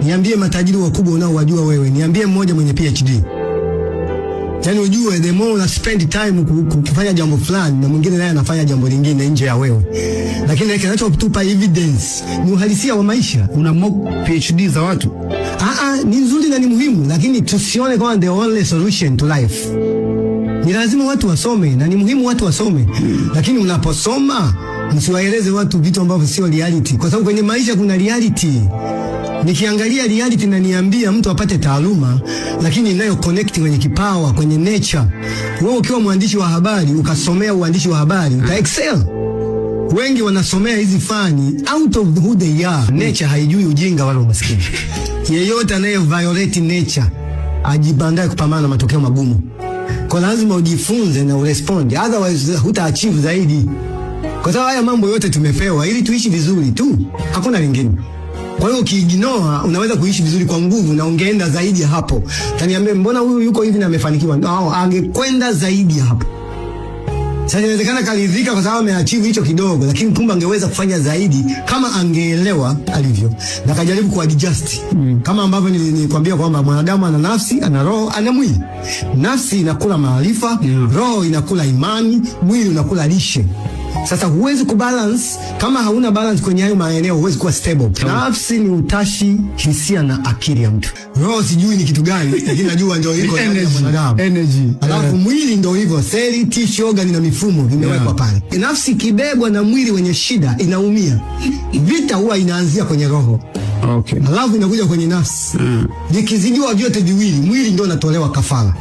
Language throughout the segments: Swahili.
Niambie matajiri wakubwa unaowajua wewe, niambie mmoja mwenye PhD. Yaani ujue the more una spend time kufanya jambo fulani na mwingine naye anafanya jambo lingine nje ya wewe. Lakini kinachotupa evidence ni uhalisia wa maisha. Una mock PhD za watu. Ni nzuri na ni muhimu, lakini tusione kama the only solution to life. Ni lazima watu wasome na ni muhimu watu wasome. Lakini unaposoma msiwaeleze watu vitu ambavyo sio reality, kwa sababu kwenye maisha kuna reality. Nikiangalia reality na niambia mtu apate taaluma, lakini inayo connect kwenye kipawa, kwenye nature. Wewe ukiwa mwandishi wa habari, ukasomea uandishi wa habari, uta excel. Wengi wanasomea hizi fani out of who they are. Nature haijui ujinga wala umaskini. Yeyote anaye violate nature ajibandae kupambana na matokeo magumu. Kwa lazima ujifunze na urespond, otherwise huta achieve zaidi. Kwa sababu haya mambo yote tumepewa ili tuishi vizuri tu, hakuna lingine. Kwa hiyo ukiignore unaweza kuishi vizuri kwa nguvu na ungeenda zaidi ya hapo. Taniambia mbona huyu yuko hivi na amefanikiwa? Angekwenda zaidi ya hapo. Sasa inawezekana karidhika kwa sababu ameachieve hicho kidogo, lakini kumbe angeweza kufanya zaidi kama angeelewa alivyo na kajaribu kuadjust. Kama ambavyo nilikwambia kwamba mwanadamu ana nafsi, ana roho, ana mwili. Nafsi inakula maarifa, roho inakula imani, mwili unakula lishe. Sasa huwezi kubalance. Kama hauna balance kwenye hayo maeneo, huwezi kuwa stable. Nafsi ni utashi, hisia na akili ya mtu. Roho sijui ni kitu gani, lakini najua ndio iko energy. Alafu mwili ndio hivyo, seli, tissue, organ na mifumo vimewekwa pale. Nafsi kibebwa na mwili wenye shida inaumia. Vita huwa inaanzia kwenye roho. Okay. Alafu inakuja kwenye nafsi. Vikizidiwa vyote viwili, mwili ndio unatolewa kafara.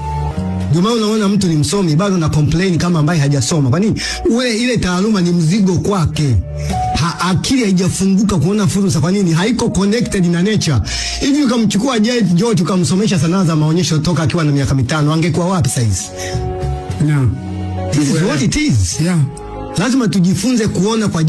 Ndio maana unaona mtu ni msomi bado na complain kama ambaye hajasoma. Kwa nini? Ile taaluma ni mzigo kwake. Akili haijafunguka kuona fursa. Kwa nini? Haiko connected na nature. Hivi ukamchukua George ukamsomesha sanaa za maonyesho toka akiwa na miaka 5, angekuwa wapi saizi? No. This is what it is. Yeah. Lazima tujifunze kuona kwa